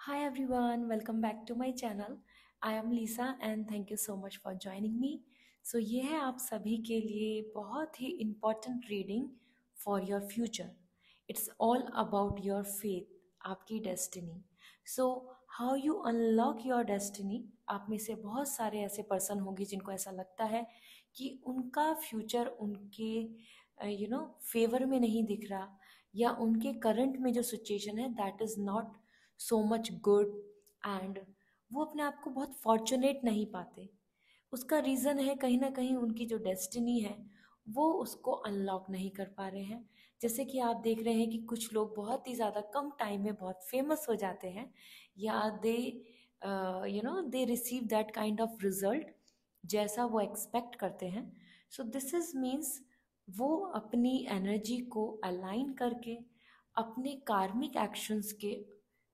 Hi everyone, welcome back to my channel. I am Lisa and thank you so much for joining me. So ये है आप सभी के लिए बहुत ही important reading for your future. It's all about your faith, आपकी destiny. So how you unlock your destiny? आप में से बहुत सारे ऐसे पर्सन होंगे जिनको ऐसा लगता है कि उनका फ्यूचर उनके फेवर में नहीं दिख रहा या उनके करंट में जो सिचुएशन है that is not so much good and वो अपने आप को बहुत फॉर्चुनेट नहीं पाते। उसका रीज़न है कहीं ना कहीं उनकी जो डेस्टिनी है वो उसको अनलॉक नहीं कर पा रहे हैं। जैसे कि आप देख रहे हैं कि कुछ लोग बहुत ही ज़्यादा कम टाइम में बहुत फेमस हो जाते हैं या they receive that kind of result जैसा वो एक्सपेक्ट करते हैं। सो दिस इज मीन्स वो अपनी एनर्जी को अलाइन करके अपने कार्मिक एक्शंस के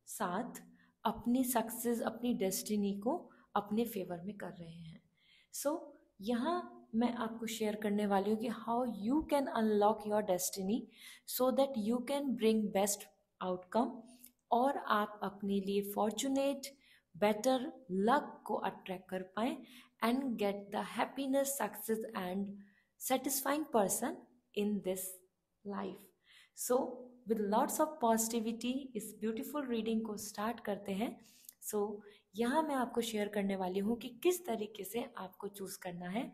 साथ अपनी सक्सेस अपनी डेस्टिनी को अपने फेवर में कर रहे हैं। सो यहाँ मैं आपको शेयर करने वाली हूँ कि how you can unlock your destiny so that you can bring best outcome और आप अपने लिए फॉर्चुनेट बेटर लक को अट्रैक्ट कर पाए and get the happiness success and satisfying person in this life. So with lots of positivity इस beautiful reading को start करते हैं। So यहाँ मैं आपको शेयर करने वाली हूँ कि किस तरीके से आपको चूज करना है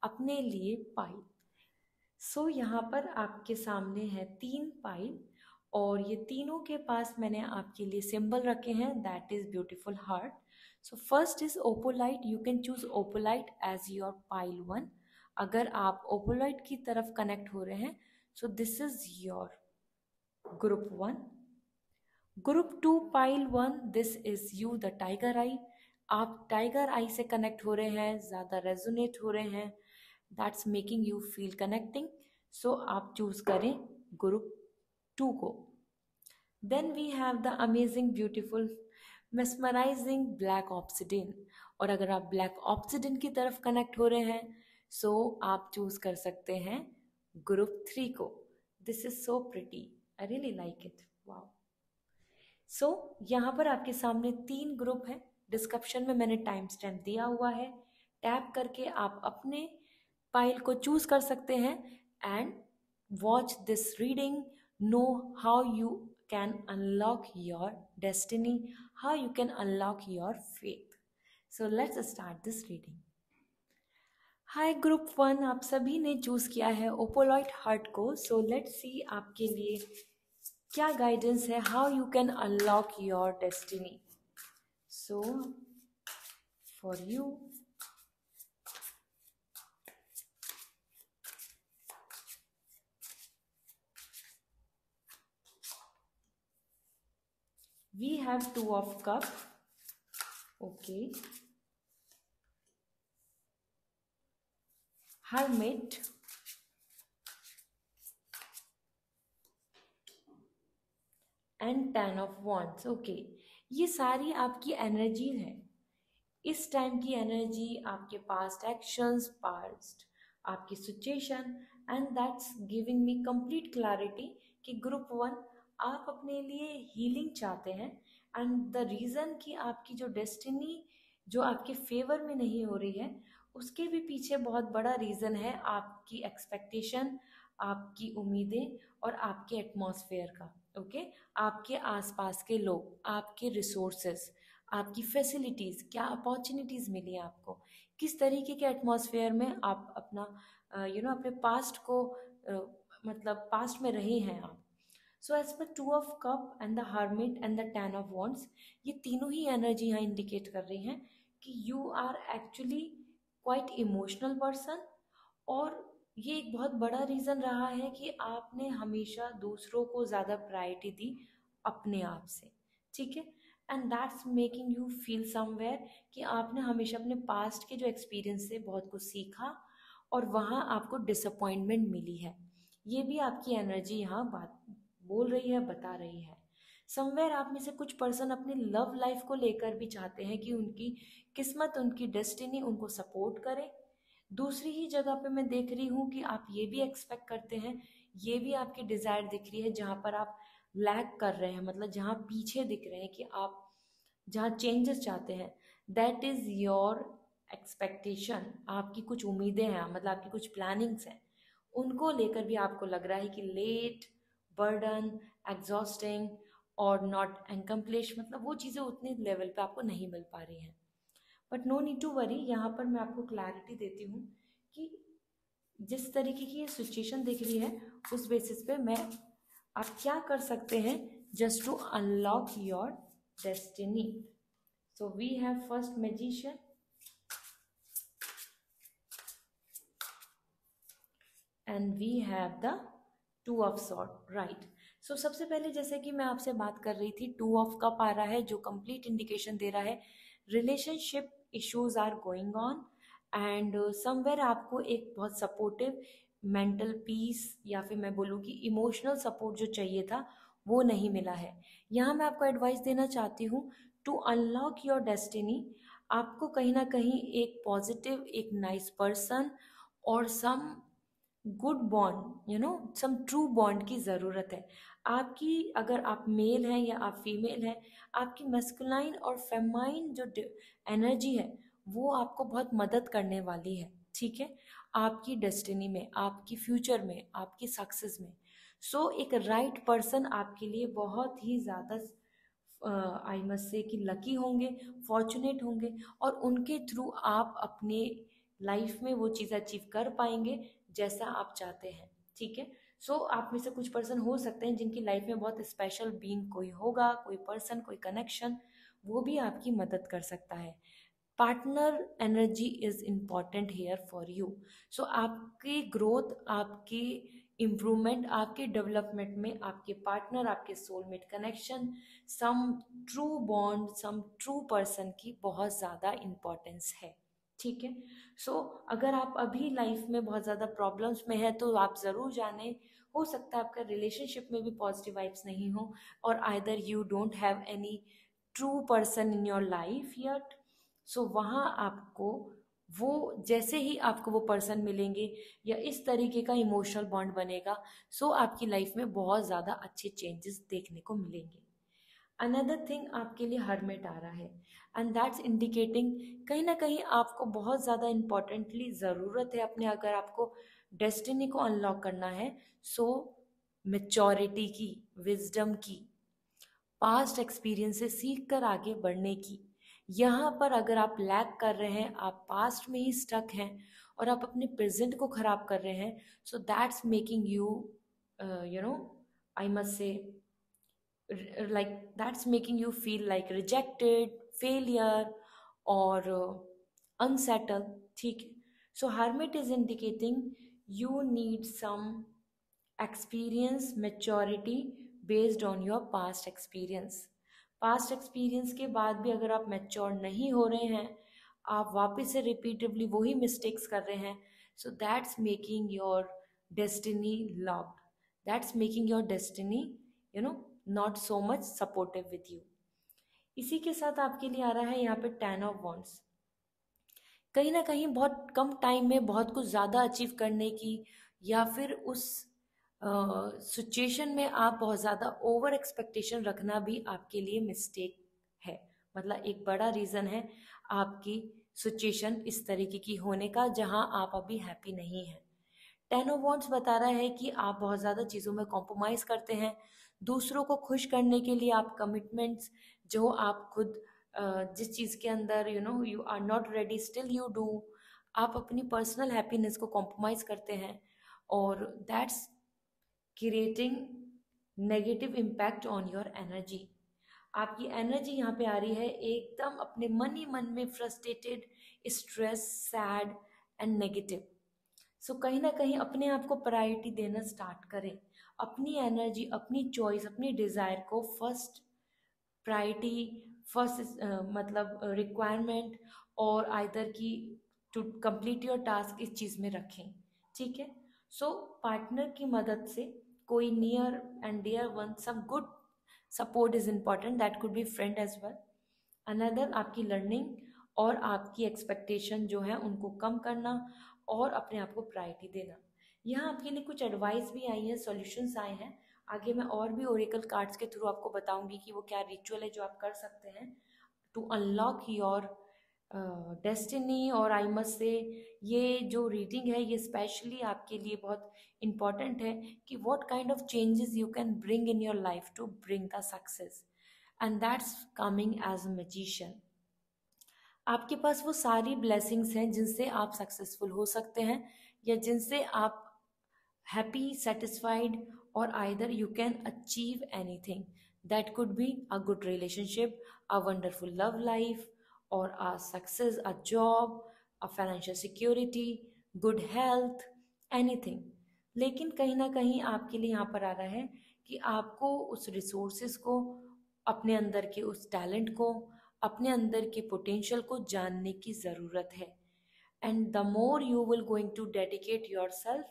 अपने लिए पाइल। सो यहाँ पर आपके सामने है 3 पाइल और ये तीनों के पास मैंने आपके लिए सिंबल रखे हैं that is beautiful heart. So first is opalite, you can choose opalite as your pile 1। अगर आप ओपोलाइट की तरफ कनेक्ट हो रहे हैं so this is your group 1। Group 2 pile 1, this is you the tiger eye. आप टाइगर आई से कनेक्ट हो रहे हैं, ज़्यादा रेजोनेट हो रहे हैं, that's making you feel connecting. So आप चूज करें ग्रुप 2 को। Then we have the amazing beautiful mesmerising black obsidian. और अगर आप ब्लैक ऑब्सिडिन की तरफ कनेक्ट हो रहे हैं सो आप चूज कर सकते हैं ग्रुप 3 को। This is so pretty, I really like it, wow. So यहाँ पर आपके सामने 3 ग्रुप हैं। डिस्क्रिप्शन में मैंने टाइम स्टैम्प दिया हुआ है, टैप करके आप अपने पाइल को चूज कर सकते हैं and watch this reading, know how you can unlock your destiny, how you can unlock your faith. So let's start this reading. Hi group 1, आप सभी ने चूज किया है ओपोलॉइट हार्ट को। सो लेट्स सी आपके लिए क्या गाइडेंस है, how you can unlock your destiny. So for you we have 2 of cup, okay, hermit, and 10 of wands, okay। ये सारी आपकी एनर्जी है, इस टाइम की एनर्जी, आपके पास्ट एक्शंस, पास्ट आपकी situation, and that's giving me complete clarity कि group 1 आप अपने लिए हीलिंग चाहते हैं एंड द रीज़न कि आपकी जो डेस्टिनी जो आपके फेवर में नहीं हो रही है उसके भी पीछे बहुत बड़ा रीज़न है आपकी एक्सपेक्टेशन, आपकी उम्मीदें और आपके एटमॉस्फेयर का, ओके। आपके आसपास के लोग, आपके रिसोर्सेस, आपकी फैसिलिटीज़, क्या अपॉर्चुनिटीज़ मिली आपको, किस तरीके के एटमॉस्फेयर में आप अपना अपने पास्ट को मतलब पास्ट में रहे हैं आप। सो as per 2 of cup and the hermit and the 10 of wands, ये तीनों ही एनर्जी यहाँ इंडिकेट कर रही हैं कि you are actually quite emotional person. और ये एक बहुत बड़ा रीज़न रहा है कि आपने हमेशा दूसरों को ज़्यादा प्रायोरिटी दी अपने आप से, ठीक है। And that's making you feel somewhere कि आपने हमेशा अपने पास्ट के जो एक्सपीरियंस से बहुत कुछ सीखा और वहाँ आपको डिसअपॉइंटमेंट मिली है। ये भी आपकी एनर्जी यहाँ बात बोल रही है, बता रही है। समवेयर आप में से कुछ पर्सन अपनी लव लाइफ को लेकर भी चाहते हैं कि उनकी किस्मत, उनकी डेस्टिनी उनको सपोर्ट करे। दूसरी ही जगह पे मैं देख रही हूँ कि आप ये भी एक्सपेक्ट करते हैं, ये भी आपकी डिज़ायर दिख रही है जहाँ पर आप लैग कर रहे हैं, मतलब जहाँ पीछे दिख रहे हैं कि आप जहाँ चेंजेस चाहते हैं, दैट इज़ योर एक्सपेक्टेशन, आपकी कुछ उम्मीदें हैं, मतलब आपकी कुछ प्लानिंग्स हैं, उनको लेकर भी आपको लग रहा है कि लेट, बर्डन, एग्जॉस्टिंग और नॉट इनकम्प्लीट, मतलब वो चीज़ें उतने लेवल पे आपको नहीं मिल पा रही हैं। But no need to worry, यहाँ पर मैं आपको क्लैरिटी देती हूँ कि जिस तरीके की ये सिचुएशन दिख रही है उस बेसिस पे मैं आप क्या कर सकते हैं just to unlock your destiny. So we have first magician and we have the two of sword, right. So सबसे पहले जैसे कि मैं आपसे बात कर रही थी, टू ऑफ कप आ रहा है जो कंप्लीट इंडिकेशन दे रहा है relationship issues are going on and somewhere आपको एक बहुत सपोर्टिव मेंटल पीस या फिर मैं बोलूँ कि इमोशनल सपोर्ट जो चाहिए था वो नहीं मिला है। यहाँ मैं आपको एडवाइस देना चाहती हूँ टू अनलॉक योर डेस्टिनी। आपको कहीं ना कहीं एक पॉजिटिव, एक नाइस पर्सन और some good bond, some true bond की ज़रूरत है आपकी। अगर आप मेल हैं या आप फीमेल हैं, आपकी मैस्कुलाइन और फेमाइन जो एनर्जी है वो आपको बहुत मदद करने वाली है, ठीक है, आपकी डेस्टिनी में, आपकी फ्यूचर में, आपकी सक्सेस में। सो एक राइट पर्सन आपके लिए बहुत ही ज़्यादा आई मस्ट से कि लकी होंगे, फॉर्चुनेट होंगे, और उनके थ्रू आप अपने लाइफ में वो चीज़ अचीव कर पाएंगे जैसा आप चाहते हैं, ठीक है। सो आप में से कुछ पर्सन हो सकते हैं जिनकी लाइफ में बहुत स्पेशल बीइंग कोई होगा, कोई पर्सन, कोई कनेक्शन, वो भी आपकी मदद कर सकता है। Partner energy is important here for you. So आपकी ग्रोथ, आपकी इम्प्रूवमेंट, आपके डेवलपमेंट में आपके पार्टनर, आपके soulmate connection, some true bond, some true person की बहुत ज़्यादा इम्पोर्टेंस है, ठीक है। सो अगर आप अभी लाइफ में बहुत ज़्यादा प्रॉब्लम्स में है तो आप ज़रूर जानें, हो सकता है आपका रिलेशनशिप में भी पॉजिटिव वाइब्स नहीं हो और either you don't have any true person in your life yet. So वहाँ आपको वो, जैसे ही आपको वो पर्सन मिलेंगे या इस तरीके का इमोशनल बॉन्ड बनेगा, सो आपकी लाइफ में बहुत ज़्यादा अच्छे चेंजेस देखने को मिलेंगे। अनदर थिंग आपके लिए हर्मिट आ रहा है एंड दैट्स इंडिकेटिंग कहीं ना कहीं आपको बहुत ज़्यादा इम्पोर्टेंटली ज़रूरत है अपने, अगर आपको डेस्टिनी को अनलॉक करना है, सो मेच्योरिटी की, विजडम की, पास्ट एक्सपीरियंस से सीख कर आगे बढ़ने की। यहाँ पर अगर आप लैक कर रहे हैं, आप पास्ट में ही स्टक हैं और आप अपने प्रेजेंट को खराब कर रहे हैं, so that's making you, you know I must say, like that's making you feel like rejected, failure or unsettled, ठीक है। So hermit is indicating you need some experience, maturity based on your past experience। past experience के बाद भी अगर आप mature नहीं हो रहे हैं, आप वापस से रिपीटेडली वही मिस्टेक्स कर रहे हैं, so that's making your destiny locked, that's making your destiny, not so much supportive with you. इसी के साथ आपके लिए आ रहा है यहाँ पे 10 ऑफ वॉन्ड्स। कहीं ना कहीं बहुत कम टाइम में बहुत कुछ ज़्यादा अचीव करने की, या फिर उस सिचुएशन में आप बहुत ज़्यादा ओवर एक्सपेक्टेशन रखना भी आपके लिए मिस्टेक है, मतलब एक बड़ा रीज़न है आपकी सिचुएशन इस तरीके की होने का जहाँ आप अभी हैप्पी नहीं हैं। 10 ऑफ वॉन्ड्स बता रहा है कि आप बहुत ज़्यादा चीज़ों में कॉम्प्रोमाइज़ करते हैं, दूसरों को खुश करने के लिए आप कमिटमेंट्स जो आप खुद जिस चीज़ के अंदर you are not ready still you do, आप अपनी पर्सनल हैप्पीनेस को कॉम्प्रोमाइज़ करते हैं और that's creating negative impact on your energy. आपकी एनर्जी यहाँ पे आ रही है एकदम अपने मन ही मन में frustrated, stress, sad and negative. So कहीं ना कहीं अपने आप को प्रायोरिटी देना स्टार्ट करें, अपनी एनर्जी, अपनी चॉइस, अपनी डिज़ायर को फर्स्ट प्रायोरिटी, फर्स्ट मतलब रिक्वायरमेंट और आइदर की टू कंप्लीट योर टास्क इस चीज़ में रखें, ठीक है। सो पार्टनर की मदद से, कोई near and dear one, some good support is important, that could be friend as well. Another आपकी लर्निंग और आपकी एक्सपेक्टेशन जो है उनको कम करना और अपने आप को प्रायोरिटी देना। यहाँ आपके लिए कुछ एडवाइस भी आई है, सॉल्यूशंस आए हैं, आगे मैं और भी ओरेकल कार्ड्स के थ्रू आपको बताऊंगी कि वो क्या रिचुअल है जो आप कर सकते हैं टू अनलॉक योर डेस्टिनी। और आई मस्ट से ये जो रीडिंग है ये स्पेशली आपके लिए बहुत इम्पॉर्टेंट है कि what kind of changes you can bring in your life to bring the success, and that's coming as a magician. आपके पास वो सारी ब्लेसिंग्स हैं जिनसे आप सक्सेसफुल हो सकते हैं, या जिनसे आप happy, satisfied, or either you can achieve anything. That could be a good relationship, a wonderful love life, or a success, a job, a financial security, good health, anything. लेकिन कहीं ना कहीं आपके लिए यहाँ पर आ रहा है कि आपको उस रिसोर्सेज को, अपने अंदर के उस टैलेंट को, अपने अंदर के पोटेंशियल को जानने की ज़रूरत है। And the more you will going to dedicate yourself,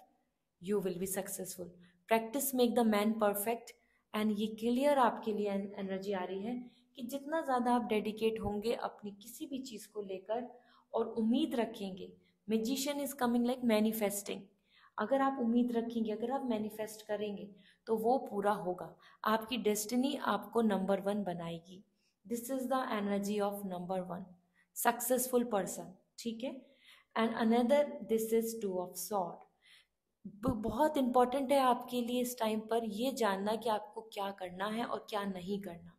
you will be successful. Practice make the man perfect. And ये क्लियर आपके लिए एनर्जी आ रही है कि जितना ज़्यादा आप डेडिकेट होंगे अपनी किसी भी चीज़ को लेकर और उम्मीद रखेंगे, magician is coming like manifesting. अगर आप उम्मीद रखेंगे, अगर आप मैनिफेस्ट करेंगे तो वो पूरा होगा। आपकी डेस्टिनी आपको नंबर वन बनाएगी। This is the energy of number one, successful person. ठीक है। And another, this is to of sword. बहुत इंपॉर्टेंट है आपके लिए इस टाइम पर ये जानना कि आपको क्या करना है और क्या नहीं करना।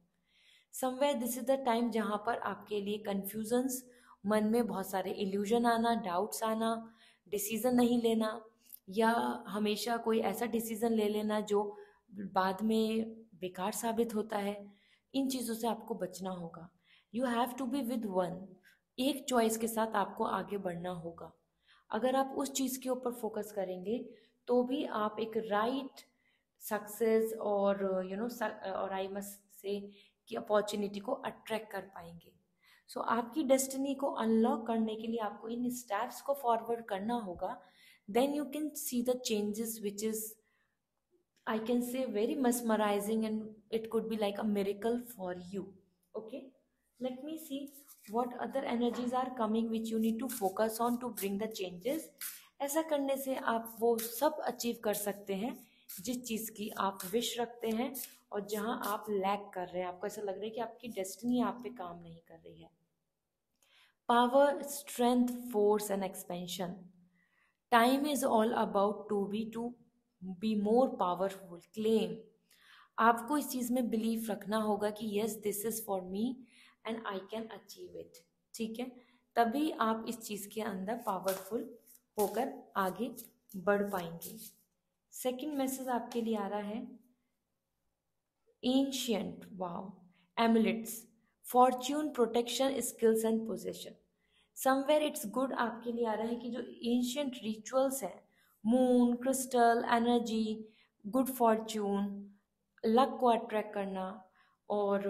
Somewhere this is the time जहाँ पर आपके लिए कन्फ्यूजन्स, मन में बहुत सारे इल्यूजन आना, डाउट्स आना, डिसीजन नहीं लेना, या हमेशा कोई ऐसा डिसीजन ले लेना जो बाद में बेकार साबित होता है, इन चीज़ों से आपको बचना होगा। You have to be with one, एक चॉइस के साथ आपको आगे बढ़ना होगा। अगर आप उस चीज़ के ऊपर फोकस करेंगे तो भी आप एक राइट सक्सेस और और आई मस्ट से की अपॉर्चुनिटी को अट्रैक्ट कर पाएंगे। सो आपकी डेस्टिनी को अनलॉक करने के लिए आपको इन स्टेप्स को फॉरवर्ड करना होगा। Then you can see the changes which is, I can say, very mesmerizing, and it could be like a miracle for you. Okay, let me see what other energies are coming which you need to focus on to bring the changes. ऐसा करने से आप वो सब achieve कर सकते हैं जिस चीज़ की आप विश रखते हैं और जहाँ आप लैक कर रहे हैं, आपको ऐसा लग रहा है कि आपकी डेस्टिनी आप पे काम नहीं कर रही है। Power, strength, force and expansion. Time is all about to be more powerful. Claim, आपको इस चीज़ में बिलीव रखना होगा कि yes this is for me and I can achieve it. ठीक है, तभी आप इस चीज़ के अंदर पावरफुल होकर आगे बढ़ पाएंगे। सेकंड मैसेज आपके लिए आ रहा है ancient, wow, amulets, fortune, protection, skills and possession. Somewhere it's good आपके लिए आ रहा है कि जो एंशियंट रिचुअल्स हैं, moon, crystal, energy, good fortune, luck को अट्रैक्ट करना, और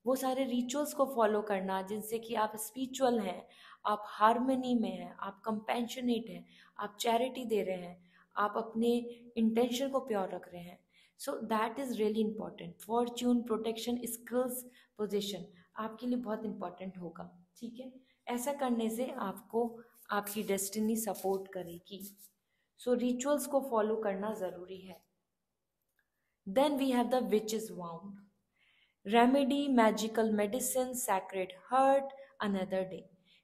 वो सारे रिचुअल्स को फॉलो करना जिनसे कि आप स्पिरिचुअल हैं, आप हारमनी में हैं, आप कंपेशनेट हैं, आप चैरिटी दे रहे हैं, आप अपने इंटेंशन को प्योर रख रहे हैं। So that is really important. Fortune, protection, skills, position आपके लिए बहुत इंपॉर्टेंट होगा। ठीक है, ऐसा करने से आपको आपकी डेस्टिनी सपोर्ट करेगी। सो रिचुअल्स को फॉलो करना ज़रूरी है। Then we have the witches wound, remedy, magical medicine, sacred heart, another day.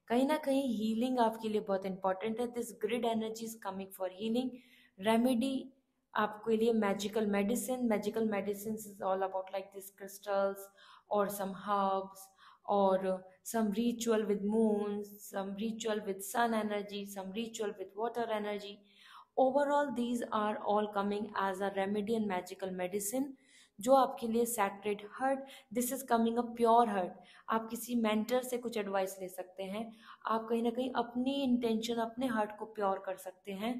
कहीं ना कहीं हीलिंग आपके लिए बहुत इंपॉर्टेंट है। This grid energy is coming for healing. Remedy आपके लिए magical medicine is all about like this crystals और सम हर्ब्स और some ritual with moon, some ritual with sun energy, some ritual with water energy. Overall, these are all coming as a remedy and magical medicine जो आपके लिए sacred heart, this is coming a pure heart. आप किसी mentor से कुछ advice ले सकते हैं, आप कहीं ना कहीं अपनी इंटेंशन, अपने हार्ट को प्योर कर सकते हैं,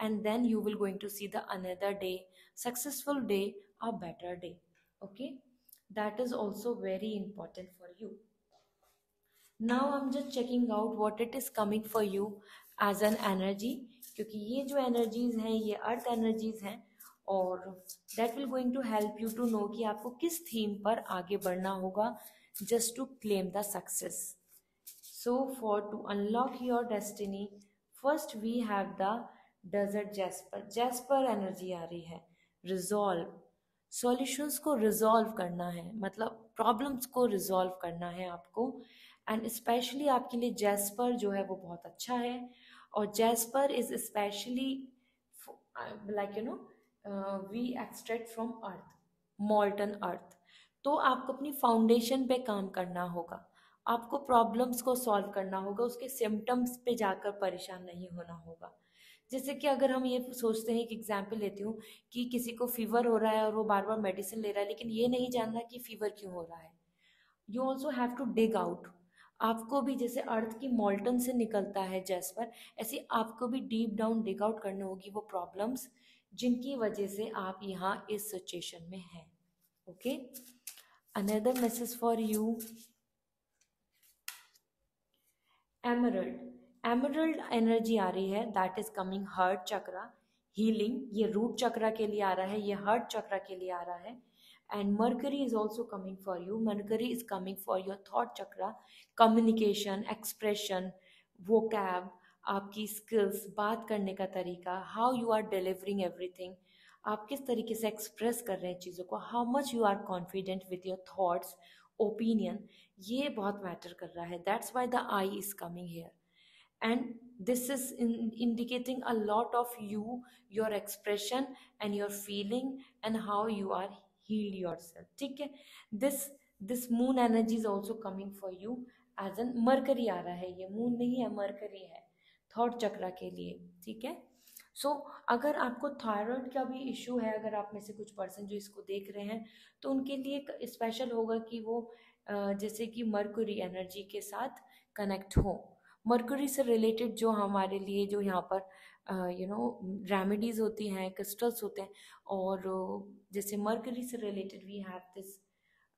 and then you will going to see the another day, successful day, a better day. Okay, that is also very important for you. Now I am just checking out what it is coming for you as an energy, क्योंकि ये जो energies हैं ये अर्थ energies हैं, और that will going to help you to know कि आपको किस थीम पर आगे बढ़ना होगा just to claim the success. So for to unlock your destiny, first we have the desert jasper. Jasper energy आ रही है, रिजॉल्व, सॉल्यूशंस को रिजॉल्व करना है, मतलब प्रॉब्लम्स को रिजॉल्व करना है आपको। एंड स्पेशली आपके लिए जैस्पर जो है वो बहुत अच्छा है। और jasper is specially like we extract from earth, molten earth. तो आपको अपनी फाउंडेशन पे काम करना होगा, आपको प्रॉब्लम्स को सॉल्व करना होगा, उसके सिम्टम्स पे जाकर परेशान नहीं होना होगा। जैसे कि अगर हम ये सोचते हैं, एक एग्जाम्पल लेती हूँ कि किसी को फीवर हो रहा है और वो बार बार मेडिसिन ले रहा है लेकिन ये नहीं जान रहा कि फीवर क्यों हो रहा है। You also have to dig out. आपको भी जैसे अर्थ की मॉल्टन से निकलता है जैस्पर, ऐसे आपको भी डीप डाउन डिग आउट करनी होगी वो प्रॉब्लम्स जिनकी वजह से आप यहाँ इस सिचुएशन में हैं। Okay, another message for you. Emerald, emerald energy आ रही है, that is coming heart chakra healing. ये रूट चक्रा के लिए आ रहा है, ये हार्ट चक्रा के लिए आ रहा है। And mercury is also coming for you, mercury is coming for your thought chakra, communication, expression, vocab, आपकी स्किल्स, बात करने का तरीका, how you are delivering everything, आप किस तरीके से एक्सप्रेस कर रहे हैं चीज़ों को, how much you are confident with your thoughts, opinion, ये बहुत मैटर कर रहा है। That's why the eye is coming here. And this is indicating a lot of you, your expression and your feeling and how you are healed yourself, ठीक है। this moon energy is also coming for you as an mercury आ रहा है, ये moon नहीं है mercury है thought चक्रा के लिए, ठीक है। सो अगर आपको थायराइड का भी इशू है, अगर आप में से कुछ पर्सन जो इसको देख रहे हैं तो उनके लिए स्पेशल होगा कि वो जैसे कि मर्क्यूरी एनर्जी के साथ कनेक्ट हो। मर्क्यूरी से रिलेटेड जो हमारे लिए जो यहाँ पर रेमेडीज होती हैं, क्रिस्टल्स होते हैं, और जैसे मर्क्यूरी से related we have this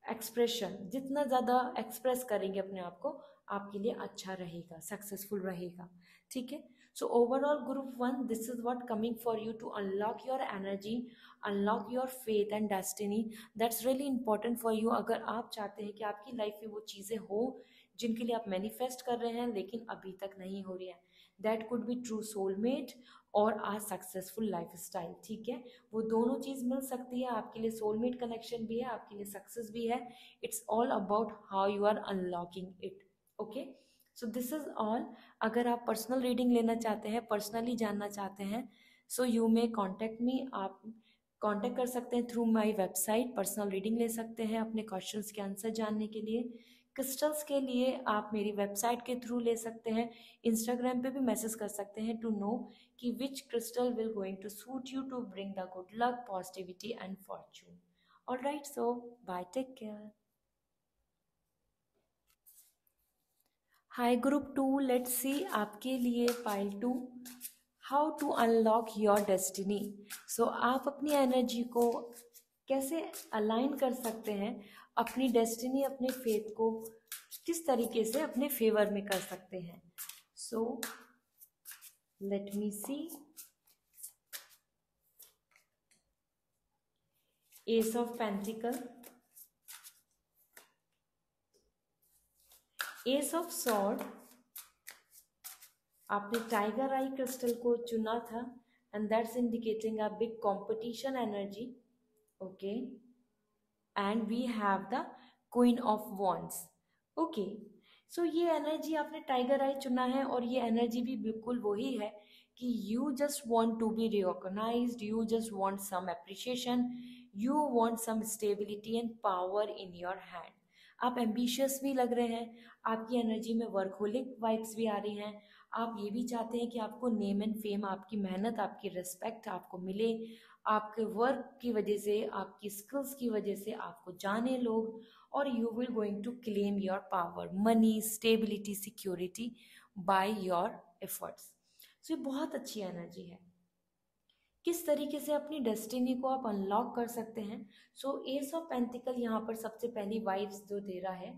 expression, जितना ज़्यादा एक्सप्रेस करेंगे अपने आप को आपके लिए अच्छा रहेगा, सक्सेसफुल रहेगा, ठीक है। So overall group one, this is what coming for you to unlock your energy, unlock your faith and destiny. That's really important for you. अगर आप चाहते हैं कि आपकी लाइफ में वो चीज़ें हो जिनके लिए आप मैनिफेस्ट कर रहे हैं लेकिन अभी तक नहीं हो रही है, that could be true soulmate और आ सक्सेसफुल लाइफ स्टाइल, ठीक है। वो दोनों चीज़ मिल सकती है, आपके लिए सोलमेट कनेक्शन भी है, आपके लिए सक्सेस भी है। It's all about how you are unlocking it. Okay, so this is all. अगर आप पर्सनल रीडिंग लेना चाहते हैं, पर्सनली जानना चाहते हैं, so you may contact me. आप कॉन्टेक्ट कर सकते हैं through my website, personal reading ले सकते हैं अपने क्वेश्चंस के आंसर जानने के लिए। क्रिस्टल्स के लिए आप मेरी वेबसाइट के थ्रू ले सकते हैं, इंस्टाग्राम पे भी मैसेज कर सकते हैं टू नो कि which crystal will going to suit you to bring the good luck, positivity and fortune. Alright, so bye, take care. Hi group two, let's see आपके लिए pile two, how to unlock your destiny. So आप अपनी energy को कैसे align कर सकते हैं, अपनी डेस्टिनी, अपने फेथ को किस तरीके से अपने फेवर में कर सकते हैं। So let me see, ace of pentacle, ace of sword, आपने टाइगर आई क्रिस्टल को चुना था and that's indicating a big competition energy. Okay, and we have the queen of wands. Okay, so ये energy आपने tiger आई चुना है और ये एनर्जी भी बिल्कुल वही है कि you just want to be recognised, you just want some appreciation, you want some stability and power in your hand. आप एम्बिशियस भी लग रहे हैं, आपकी एनर्जी में वर्कहोलिक वाइब्स भी आ रही हैं, आप ये भी चाहते हैं कि आपको नेम एंड फेम, आपकी मेहनत, आपकी रिस्पेक्ट आपको मिले, आपके वर्क की वजह से, आपकी स्किल्स की वजह से आपको जाने लोग, और you will going to claim your power, money, stability, security by your efforts. So ये बहुत अच्छी एनर्जी है। किस तरीके से अपनी डेस्टिनी को आप अनलॉक कर सकते हैं। सो एस ऑफ पेंटिकल यहाँ पर सबसे पहली वाइब्स जो दे रहा है,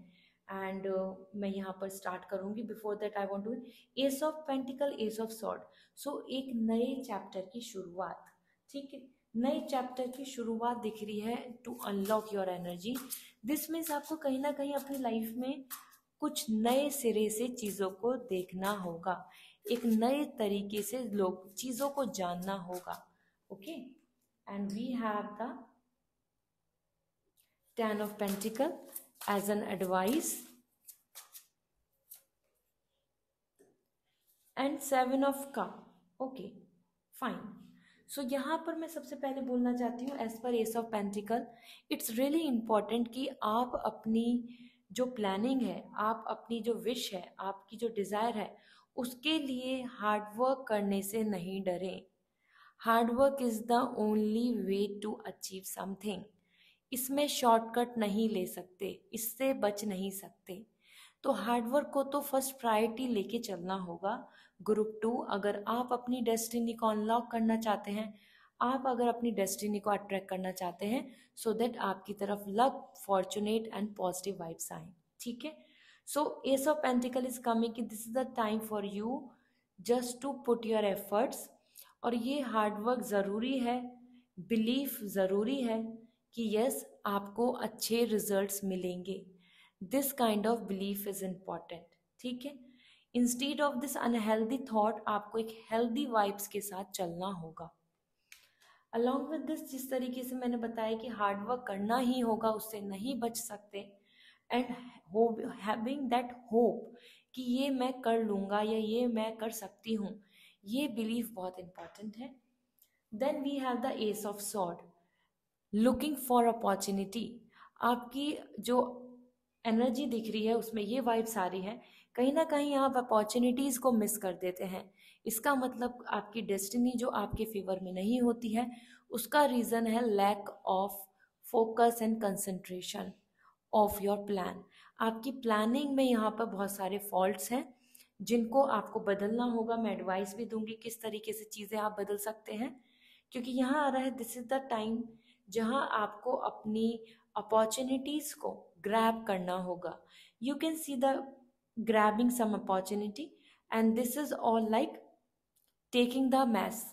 एंड मैं यहाँ पर स्टार्ट करूँगी। Before that I want to, ace of pentacle, ace of sword. So एक नए चैप्टर की शुरुआत, ठीक है, नए चैप्टर की शुरुआत दिख रही है to unlock your energy. This means आपको कहीं ना कहीं अपनी लाइफ में कुछ नए सिरे से चीज़ों को देखना होगा, एक नए तरीके से लोग चीज़ों को जानना होगा। Okay, and we have the 10 of Pentacle, as an advice, and seven of cup. Okay, fine. So यहाँ पर मैं सबसे पहले बोलना चाहती हूँ, as per ace of pentacle, it's really important कि आप अपनी जो प्लानिंग है, आप अपनी जो विश है, आपकी जो डिज़ायर है, उसके लिए हार्ड वर्क करने से नहीं डरें। Hard work is the only way to achieve something. इसमें शॉर्टकट नहीं ले सकते, इससे बच नहीं सकते। तो हार्डवर्क को तो फर्स्ट प्रायोरिटी लेके चलना होगा। ग्रुप 2, अगर आप अपनी डेस्टिनी को अनलॉक करना चाहते हैं, आप अगर अपनी डेस्टिनी को अट्रैक्ट करना चाहते हैं, सो दैट आपकी तरफ luck, fortunate and positive vibes आए। ठीक है। So ace of pentacle is coming कि this is the time for you just to put your efforts. और ये हार्डवर्क ज़रूरी है, बिलीफ ज़रूरी है कि यस आपको अच्छे रिजल्ट्स मिलेंगे। This kind of belief is important. ठीक है। Instead of this unhealthy thought, आपको एक हेल्दी वाइब्स के साथ चलना होगा। अलॉन्ग विद दिस, जिस तरीके से मैंने बताया कि हार्डवर्क करना ही होगा, उससे नहीं बच सकते, एंड हैविंग दैट होप कि ये मैं कर लूँगा या ये मैं कर सकती हूँ, ये बिलीफ बहुत इंपॉर्टेंट है। Then we have the ace of sword, looking for opportunity. आपकी जो एनर्जी दिख रही है उसमें ये वाइब्स आ रही है, कहीं ना कहीं आप अपॉर्चुनिटीज़ को मिस कर देते हैं। इसका मतलब आपकी डेस्टिनी जो आपके फेवर में नहीं होती है, उसका रीज़न है lack of focus and concentration of your plan. आपकी प्लानिंग में यहाँ पर बहुत सारे फॉल्ट्स हैं जिनको आपको बदलना होगा। मैं एडवाइस भी दूंगी किस तरीके से चीज़ें आप बदल सकते हैं, क्योंकि यहाँ आ रहा है दिस इज़ द टाइम जहाँ आपको अपनी अपॉर्चुनिटीज़ को ग्रैब करना होगा। You can see the grabbing some opportunity, and this is all like taking the mess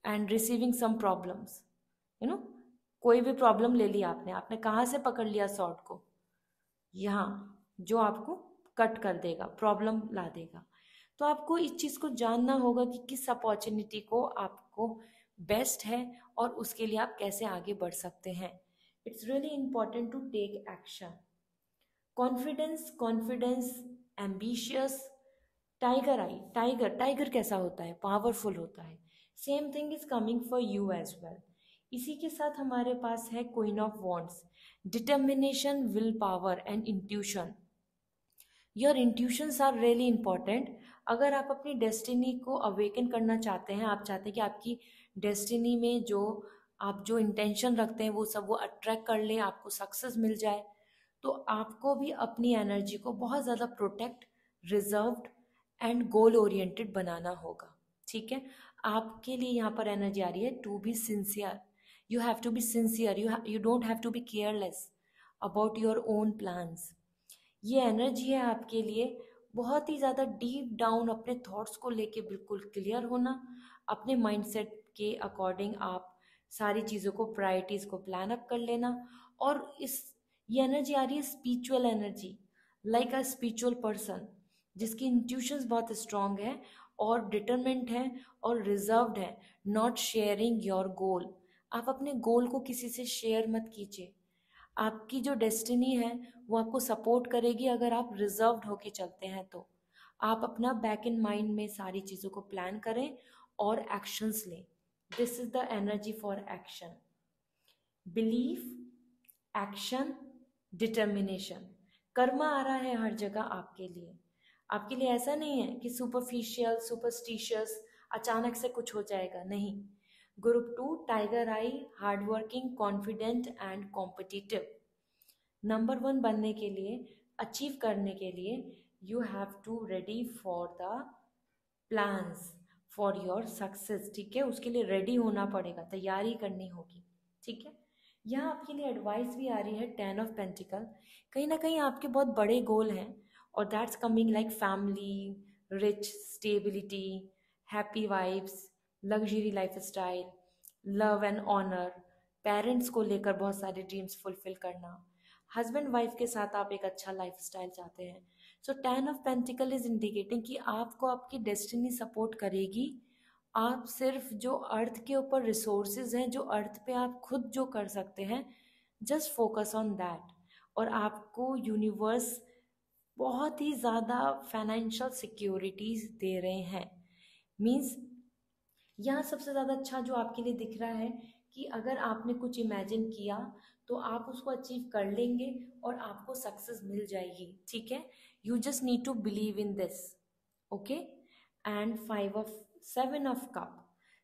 and receiving some problems. You know, कोई भी प्रॉब्लम ले लिया आपने, आपने कहाँ से पकड़ लिया सॉर्ट को, यहाँ, जो आपको कट कर देगा, प्रॉब्लम ला देगा। तो आपको इस चीज़ को जानना होगा कि किस अपॉर्चुनिटी को आपको बेस्ट है और उसके लिए आप कैसे आगे बढ़ सकते हैं। It's really important to take action. Confidence, confidence, ambitious, tiger eye, tiger, tiger कैसा होता है, पावरफुल होता है। Same thing is coming for you as well. इसी के साथ हमारे पास है queen of wands, determination, will power and intuition. Your intuitions are really important. अगर आप अपनी डेस्टिनी को अवेकन करना चाहते हैं, आप चाहते हैं कि आपकी डेस्टिनी में जो आप जो इंटेंशन रखते हैं वो सब वो अट्रैक्ट कर ले, आपको सक्सेस मिल जाए, तो आपको भी अपनी एनर्जी को बहुत ज़्यादा protect, reserved and goal oriented बनाना होगा। ठीक है। आपके लिए यहाँ पर एनर्जी आ रही है to be sincere. You have to be sincere, you don't have to be careless about your own plans. ये एनर्जी है आपके लिए बहुत ही ज़्यादा डीप डाउन अपने थॉट्स को लेके बिल्कुल क्लियर होना, अपने माइंडसेट के अकॉर्डिंग आप सारी चीज़ों को, प्रायोरिटीज़ को प्लान अप कर लेना। और ये एनर्जी आ रही है spiritual energy, like a spiritual person जिसकी इंट्यूशंस बहुत स्ट्रांग है और डिटरमेंट है और रिजर्व्ड है, नॉट शेयरिंग योर गोल। आप अपने गोल को किसी से शेयर मत कीजिए। आपकी जो डेस्टिनी है वो आपको सपोर्ट करेगी अगर आप रिजर्व्ड होके चलते हैं। तो आप अपना बैक इन माइंड में सारी चीज़ों को प्लान करें और एक्शंस लें। This is the energy for action, belief, action, determination. Karma आ रहा है हर जगह आपके लिए। आपके लिए ऐसा नहीं है कि सुपरफिशियल, सुपरस्टिशियस, अचानक से कुछ हो जाएगा, नहीं। Group 2, tiger eye, hardworking, confident and competitive. Number 1 बनने के लिए, अचीव करने के लिए, you have to ready for the plans for your success. ठीक है, उसके लिए रेडी होना पड़ेगा, तैयारी करनी होगी। ठीक है। यहाँ आपके लिए एडवाइस भी आ रही है 10 ऑफ पेंटिकल। कहीं ना कहीं आपके बहुत बड़े गोल हैं और that's coming like family, rich, stability, happy vibes, luxury lifestyle, love and honour, parents को लेकर बहुत सारे ड्रीम्स फुलफिल करना, हस्बैंड वाइफ के साथ आप एक अच्छा लाइफ स्टाइल चाहते हैं। So 10 of pentacle is indicating कि आपको आपकी डेस्टिनी सपोर्ट करेगी। आप सिर्फ जो अर्थ के ऊपर रिसोर्सेज हैं, जो अर्थ पे आप खुद जो कर सकते हैं, जस्ट फोकस ऑन दैट। और आपको यूनिवर्स बहुत ही ज़्यादा फाइनेंशियल सिक्योरिटीज दे रहे हैं। मीन्स यहाँ सबसे ज़्यादा अच्छा जो आपके लिए दिख रहा है कि अगर आपने कुछ इमेजिन किया तो आप उसको अचीव कर लेंगे और आपको सक्सेस मिल जाएगी, ठीक है। You just need to believe in this, okay. And 7 of cup,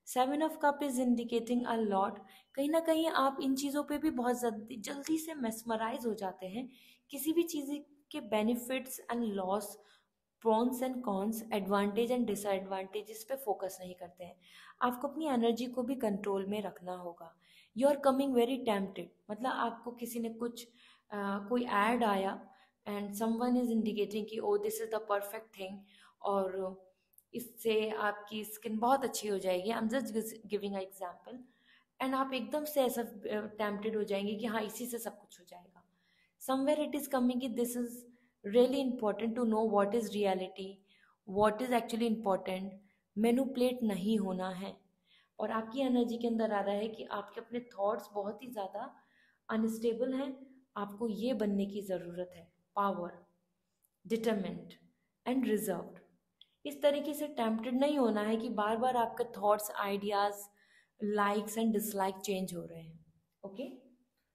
7 of cup is indicating a lot. कहीं ना कहीं आप इन चीज़ों पे भी बहुत जल्दी जल्दी से मेस्मराइज हो जाते हैं। किसी भी चीज़ के benefits and loss, prawns and cons, advantage and disadvantages पे फोकस नहीं करते हैं। आपको अपनी एनर्जी को भी कंट्रोल में रखना होगा। You are coming very tempted, मतलब आपको किसी ने कुछ कोई एड आया एंड समवन इज इंडिकेटिंग कि oh this is the perfect thing, और इससे आपकी स्किन बहुत अच्छी हो जाएगी। I am just giving a example. And आप एकदम से ऐसा टेम्पटेड हो जाएंगे कि हाँ इसी से सब कुछ हो जाएगा। समवेयर इट इज कमिंग कि this is really important to know what is reality, what is actually important। Manipulate नहीं होना है। और आपकी एनर्जी के अंदर आ रहा है कि आपके अपने थॉट्स बहुत ही ज़्यादा अनस्टेबल हैं। आपको ये बनने की ज़रूरत है, पावर, डिटरमेंट एंड रिजर्व्ड। इस तरीके से टेम्पटेड नहीं होना है कि बार बार आपके thoughts, ideas, likes and dislike change हो रहे हैं, ओके।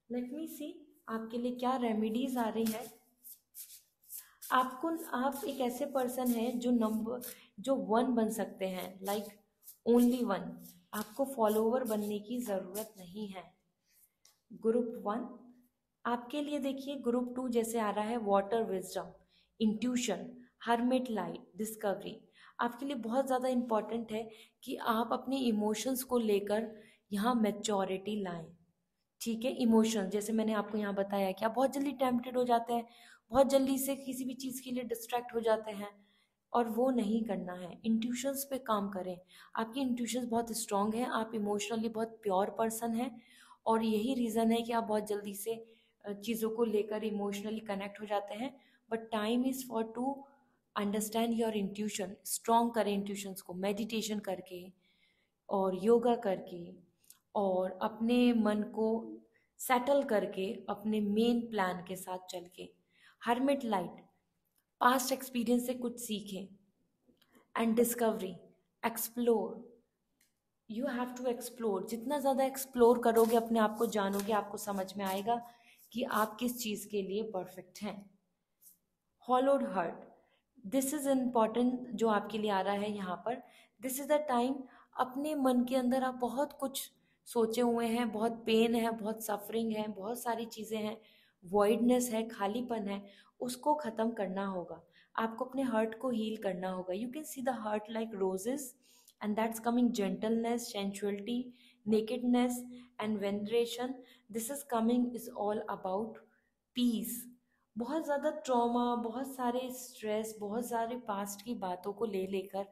लेट मी सी आपके लिए क्या रेमेडीज आ रही है। आपको, आप एक ऐसे पर्सन हैं जो 1 बन सकते हैं, लाइक ओनली 1। आपको फॉलोवर बनने की ज़रूरत नहीं है। ग्रुप 1 आपके लिए देखिए। ग्रुप 2 जैसे आ रहा है water wisdom, intuition, hermit light, discovery. आपके लिए बहुत ज़्यादा इम्पॉर्टेंट है कि आप अपने इमोशंस को लेकर यहाँ मैच्योरिटी लाएं, ठीक है। इमोशन जैसे मैंने आपको यहाँ बताया कि आप बहुत जल्दी टेम्पटेड हो जाते हैं, बहुत जल्दी से किसी भी चीज़ के लिए डिस्ट्रैक्ट हो जाते हैं, और वो नहीं करना है। इंट्यूशंस पे काम करें। आपकी इंट्यूशंस बहुत स्ट्रांग है, आप इमोशनली बहुत प्योर पर्सन हैं, और यही रीज़न है कि आप बहुत जल्दी से चीज़ों को लेकर इमोशनली कनेक्ट हो जाते हैं। But time is for to understand your intuition. Strong करें इंट्यूशंस को, मेडिटेशन करके और योगा करके, और अपने मन को सेटल करके, अपने मेन प्लान के साथ चल के। हर्मिट लाइट, पास्ट एक्सपीरियंस से कुछ सीखें। And discovery, explore. You have to explore. जितना ज़्यादा एक्सप्लोर करोगे, अपने आप को जानोगे, आपको समझ में आएगा कि आप किस चीज़ के लिए परफेक्ट हैं। Hollowed heart, this is important जो आपके लिए आ रहा है यहाँ पर। दिस इज़ द टाइम, अपने मन के अंदर आप बहुत कुछ सोचे हुए हैं, बहुत पेन है, बहुत सफरिंग है, बहुत सारी चीज़ें हैं, वॉइडनेस है, खालीपन है, उसको ख़त्म करना होगा। आपको अपने हर्ट को हील करना होगा। You can see the hurt like roses, and that's coming gentleness, sensuality, nakedness and veneration. This is coming is all about peace. बहुत ज़्यादा ट्रॉमा, बहुत सारे स्ट्रेस, बहुत सारे पास्ट की बातों को ले लेकर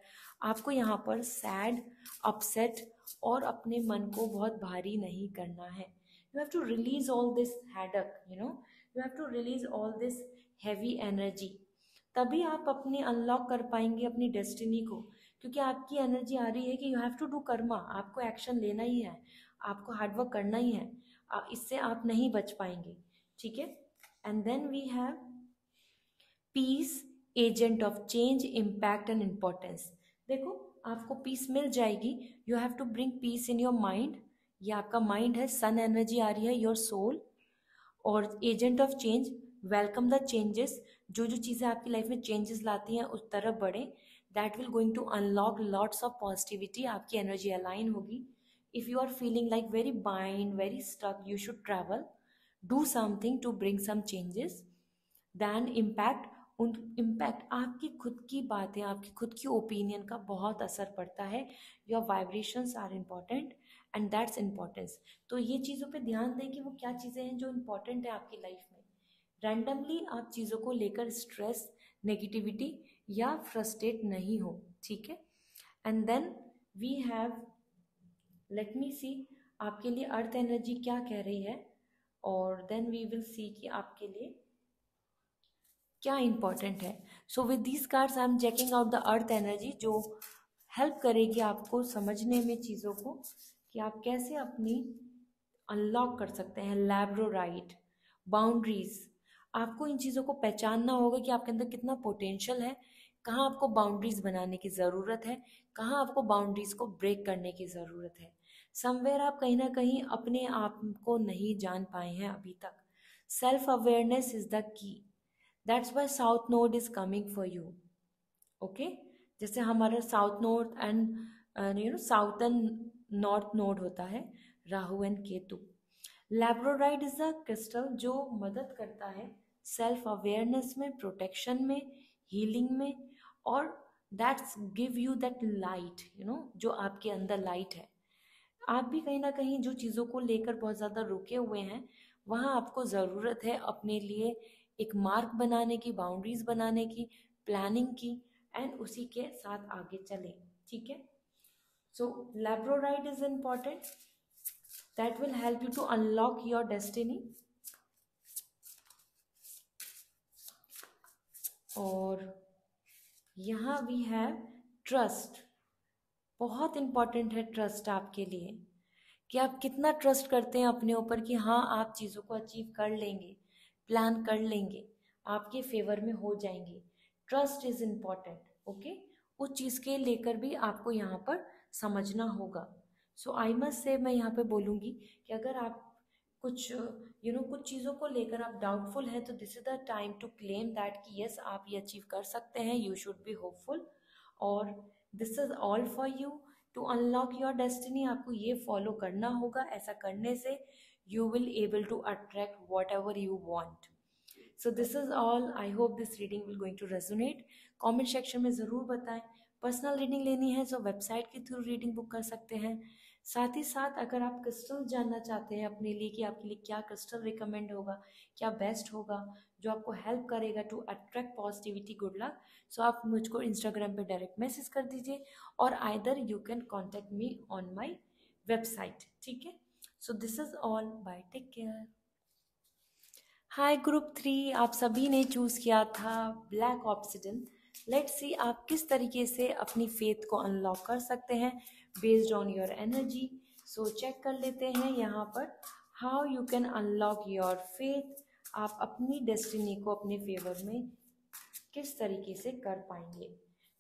आपको यहाँ पर सैड, अपसेट और अपने मन को बहुत भारी नहीं करना है। You have to release all this headache, you have to release all this heavy energy. तभी आप अपने अनलॉक कर पाएंगे अपनी डेस्टिनी को, क्योंकि आपकी एनर्जी आ रही है कि you have to do karma. आपको एक्शन लेना ही है, आपको हार्डवर्क करना ही है। इससे आप नहीं बच पाएंगे, ठीक है। And then we have peace, agent of change, impact and importance. देखो, आपको पीस मिल जाएगी। You have to bring peace in your mind. ये आपका माइंड है, सन एनर्जी आ रही है, योर सोल। और agent of change, welcome the changes. जो जो चीज़ें आपकी लाइफ में चेंजेस लाती हैं उस तरफ बढ़ें। That will going to unlock lots of positivity. आपकी एनर्जी अलाइन होगी। If you are feeling like very bind, very stuck, you should travel, do something to bring some changes. Then impact, उन impact आपकी खुद की बातें, आपकी खुद की ओपिनियन का बहुत असर पड़ता है। Your vibrations are important and that's importance. तो ये चीज़ों पे ध्यान दें कि वो क्या चीज़ें हैं जो इम्पॉर्टेंट है आपकी लाइफ में। रैंडमली आप चीज़ों को लेकर स्ट्रेस, नेगेटिविटी या फ्रस्ट्रेट नहीं हो, ठीक है। And then we have, let me see आपके लिए अर्थ एनर्जी क्या कह रही है, और देन वी विल सी कि आपके लिए क्या इंपॉर्टेंट है। So with these cards I am checking out the earth energy, जो हेल्प करेगी आपको समझने में चीज़ों को कि आप कैसे अपनी अनलॉक कर सकते हैं। लैब्रोराइट, बाउंड्रीज, आपको इन चीज़ों को पहचानना होगा कि आपके अंदर कितना पोटेंशियल है, कहाँ आपको बाउंड्रीज बनाने की ज़रूरत है, कहाँ आपको बाउंड्रीज को ब्रेक करने की ज़रूरत है। समवेयर आप कहीं ना कहीं अपने आप को नहीं जान पाए हैं अभी तक। Self awareness is the key. That's why south node is coming for you. Okay, जैसे हमारा south north and southern north node होता है, Rahu and Ketu. Labradorite is a crystal जो मदद करता है सेल्फ अवेयरनेस में, प्रोटेक्शन में, हीलिंग में, और that's give you that light, जो आपके अंदर लाइट है। आप भी कहीं ना कहीं जो चीज़ों को लेकर बहुत ज़्यादा रुके हुए हैं, वहाँ आपको ज़रूरत है अपने लिए एक मार्क बनाने की, बाउंड्रीज बनाने की, प्लानिंग की, एंड उसी के साथ आगे चलें। ठीक है, so labradorite is important, that will help you to unlock your destiny. और यहाँ वी हैव ट्रस्ट। बहुत इम्पॉर्टेंट है ट्रस्ट आपके लिए, कि आप कितना ट्रस्ट करते हैं अपने ऊपर कि हाँ आप चीज़ों को अचीव कर लेंगे, प्लान कर लेंगे, आपके फेवर में हो जाएंगे। Trust is important. ओके, उस चीज़ के लेकर भी आपको यहाँ पर समझना होगा। सो आई मस्ट से, मैं यहाँ पे बोलूँगी कि अगर आप कुछ कुछ चीज़ों को लेकर आप डाउटफुल हैं, तो this is the time to claim that कि यस आप ये अचीव कर सकते हैं, यू शुड बी होपफुल। और this is all for you to unlock your destiny. आपको ये फॉलो करना होगा, ऐसा करने से you will able to attract whatever you want. So this is all, I hope this reading will going to resonate. Comment section में ज़रूर बताएं। पर्सनल रीडिंग लेनी है तो वेबसाइट के थ्रू रीडिंग बुक कर सकते हैं। साथ ही साथ अगर आप क्रिस्टल जानना चाहते हैं अपने लिए कि आपके लिए क्या क्रिस्टल रिकमेंड होगा, क्या बेस्ट होगा, जो आपको हेल्प करेगा to attract positivity, good luck, so आप मुझको इंस्टाग्राम पे डायरेक्ट मैसेज कर दीजिए, और either you can contact me on my website. ठीक है, so this is all, bye, take care. Hi group 3, आप सभी ने चूज़ किया था ब्लैक ऑब्सिडियन। लेट्स सी आप किस तरीके से अपनी फेथ को अनलॉक कर सकते हैं based on your energy. So check कर लेते हैं यहाँ पर, how you can unlock your faith. आप अपनी डेस्टिनी को अपने फेवर में किस तरीके से कर पाएंगे।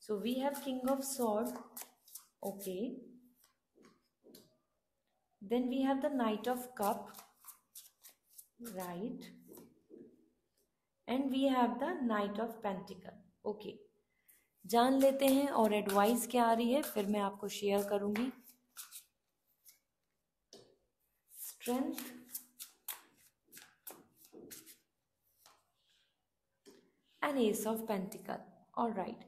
So we have king of sword, okay, then we have the knight of cup, right, and we have the knight of pentacle. Okay, जान लेते हैं और एडवाइस क्या आ रही है, फिर मैं आपको शेयर करूंगी। Strength and S of pentacle. Alright,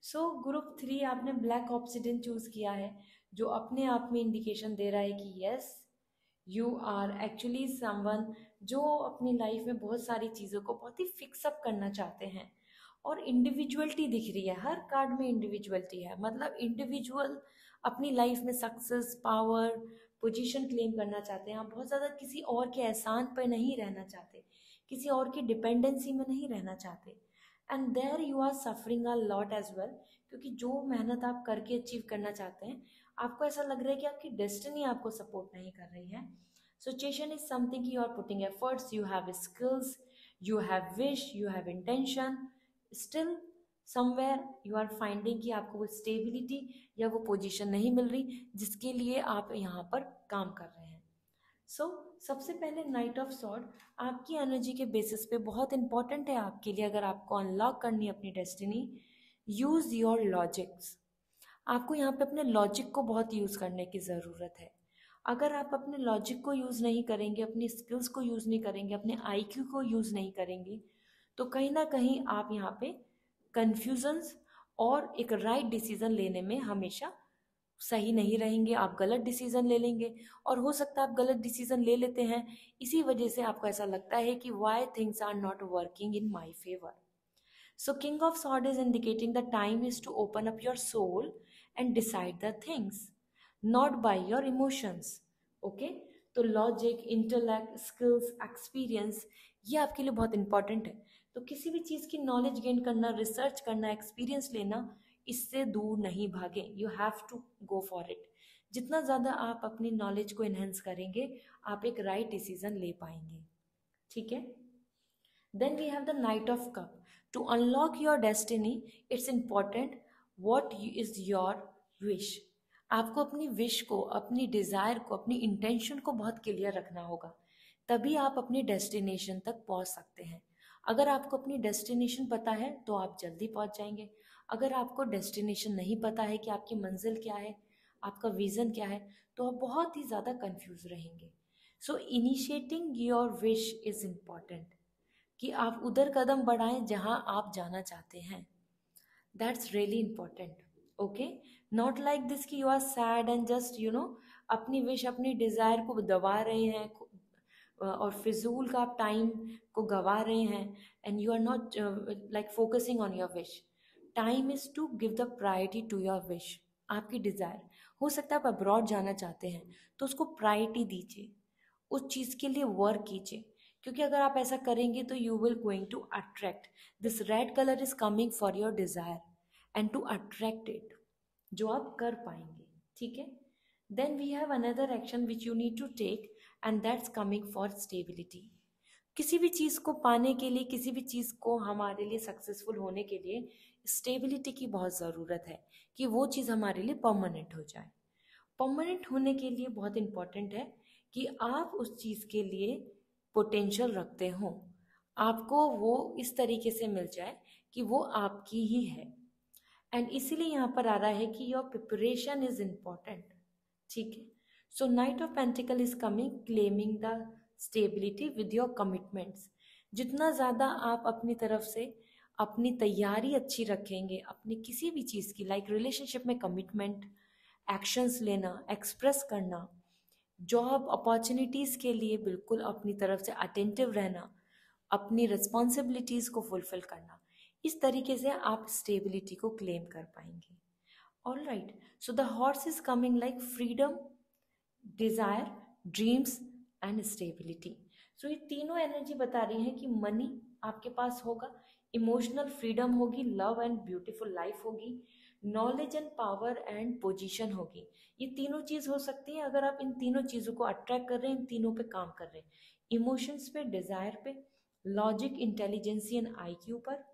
so group 3 आपने ब्लैक ऑब्सिडियन चूज किया है, जो अपने आप में इंडिकेशन दे रहा है कि yes you are actually someone जो अपनी लाइफ में बहुत सारी चीज़ों को बहुत ही फिक्सअप करना चाहते हैं। और इंडिविजुअलिटी दिख रही है, हर कार्ड में इंडिविजुअलिटी है, मतलब इंडिविजुअल अपनी लाइफ में सक्सेस, पावर, पोजीशन क्लेम करना चाहते हैं। आप बहुत ज़्यादा किसी और के एहसान पर नहीं रहना चाहते, किसी और की डिपेंडेंसी में नहीं रहना चाहते, and there you are suffering a lot as well, क्योंकि जो मेहनत आप करके अचीव करना चाहते हैं, आपको ऐसा लग रहा है कि आपकी डेस्टिनी आपको सपोर्ट नहीं कर रही है। Situation is something, you are putting efforts, you have skills, you have wish, you have intention, still somewhere you are finding कि आपको वो स्टेबिलिटी या वो पोजीशन नहीं मिल रही जिसके लिए आप यहाँ पर काम कर रहे हैं। सो सबसे पहले नाइट ऑफ सॉर्ड आपकी एनर्जी के बेसिस पे बहुत इंपॉर्टेंट है आपके लिए। अगर आपको अनलॉक करनी है अपनी डेस्टिनी, यूज योर लॉजिक्स। आपको यहाँ पे अपने लॉजिक को बहुत यूज़ करने की ज़रूरत है। अगर आप अपने लॉजिक को यूज़ नहीं करेंगे, अपनी स्किल्स को यूज़ नहीं करेंगे, अपने आईक्यू को यूज़ नहीं करेंगे, तो कहीं ना कहीं आप यहाँ पे कन्फ्यूजन्स और एक राइट डिसीज़न लेने में हमेशा सही नहीं रहेंगे, आप गलत डिसीज़न ले लेंगे। और हो सकता है आप गलत डिसीज़न ले लेते हैं, इसी वजह से आपको ऐसा लगता है कि why things are not working in my favour. So King of Swords is indicating the time is to open up your soul and decide the things, not by your emotions. Okay? तो logic, intellect, skills, experience, ये आपके लिए बहुत important है। तो किसी भी चीज़ की नॉलेज गेन करना, रिसर्च करना, एक्सपीरियंस लेना, इससे दूर नहीं भागे। You have to go for it. जितना ज़्यादा आप अपनी नॉलेज को इन्हेंस करेंगे, आप एक राइट डिसीजन ले पाएंगे। ठीक है, Then we have the Knight of Cup. To unlock your destiny, it's important what is your wish. आपको अपनी विश को, अपनी डिजायर को, अपनी इंटेंशन को बहुत क्लियर रखना होगा, तभी आप अपनी डेस्टिनेशन तक पहुंच सकते हैं। अगर आपको अपनी डेस्टिनेशन पता है तो आप जल्दी पहुंच जाएंगे। अगर आपको डेस्टिनेशन नहीं पता है कि आपकी मंजिल क्या है, आपका विजन क्या है, तो आप बहुत ही ज़्यादा कंफ्यूज रहेंगे। So initiating your wish is important, कि आप उधर कदम बढ़ाएं जहां आप जाना चाहते हैं। That's really important. Okay, not like this कि you are sad and just अपनी विश, अपनी डिज़ायर को दबा रहे हैं, और फिजूल का आप टाइम को गवा रहे हैं, and you are not like focusing on your wish. Time is to give the priority to your wish. आपकी डिज़ायर, हो सकता है आप अब्रॉड जाना चाहते हैं, तो उसको प्रायोरिटी दीजिए, उस चीज़ के लिए वर्क कीजिए, क्योंकि अगर आप ऐसा करेंगे तो you will going to attract this red colour is coming for your desire and to attract it, जो आप कर पाएंगे। ठीक है, then we have another action which you need to take, and that's coming for stability. किसी भी चीज़ को पाने के लिए, किसी भी चीज़ को हमारे लिए सक्सेसफुल होने के लिए स्टेबिलिटी की बहुत ज़रूरत है, कि वो चीज़ हमारे लिए परमानेंट हो जाए। परमानेंट होने के लिए बहुत इम्पॉर्टेंट है कि आप उस चीज़ के लिए पोटेंशियल रखते हो, आपको वो इस तरीके से मिल जाए कि वो आपकी ही है। एंड इसीलिए यहाँ पर आ रहा है कि योर प्रिपरेशन इज इम्पॉर्टेंट। ठीक है, so knight of pentacle is coming claiming the stability with your commitments. जितना ज़्यादा आप अपनी तरफ से अपनी तैयारी अच्छी रखेंगे अपनी किसी भी चीज़ की, लाइक रिलेशनशिप में कमिटमेंट, एक्शंस लेना, एक्सप्रेस करना, जॉब अपॉर्चुनिटीज़ के लिए बिल्कुल अपनी तरफ से अटेंटिव रहना, अपनी रिस्पॉन्सिबिलिटीज़ को फुलफिल करना, इस तरीके से आप स्टेबिलिटी को क्लेम कर पाएंगे। All right, so the horse is coming like freedom, desire, dreams and stability. So ये तीनों एनर्जी बता रही है कि मनी आपके पास होगा, इमोशनल फ्रीडम होगी, लव एंड ब्यूटीफुल लाइफ होगी, knowledge and power and position होगी। ये तीनों चीज़ हो सकती है अगर आप इन तीनों चीज़ों को अट्रैक्ट कर रहे हैं, इन तीनों पे काम कर रहे हैं, इमोशंस पे, डिज़ायर पे, लॉजिक, इंटेलिजेंसी एंड आईक्यू पर,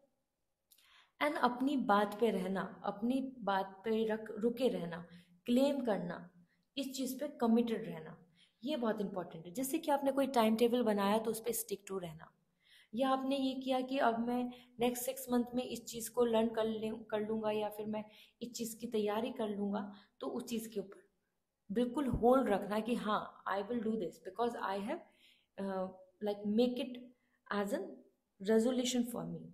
एंड अपनी बात पे रहना, अपनी बात पे रुके रहना, क्लेम करना, इस चीज़ पे कमिटेड रहना, ये बहुत इंपॉर्टेंट है। जैसे कि आपने कोई टाइम टेबल बनाया तो उस पर स्टिक टू रहना, या आपने ये किया कि अब मैं नेक्स्ट 6 मंथ में इस चीज़ को लर्न कर लूँगा, या फिर मैं इस चीज़ की तैयारी कर लूँगा, तो उस चीज़ के ऊपर बिल्कुल होल्ड रखना कि हाँ, I will do this because I have like make it as an resolution for me.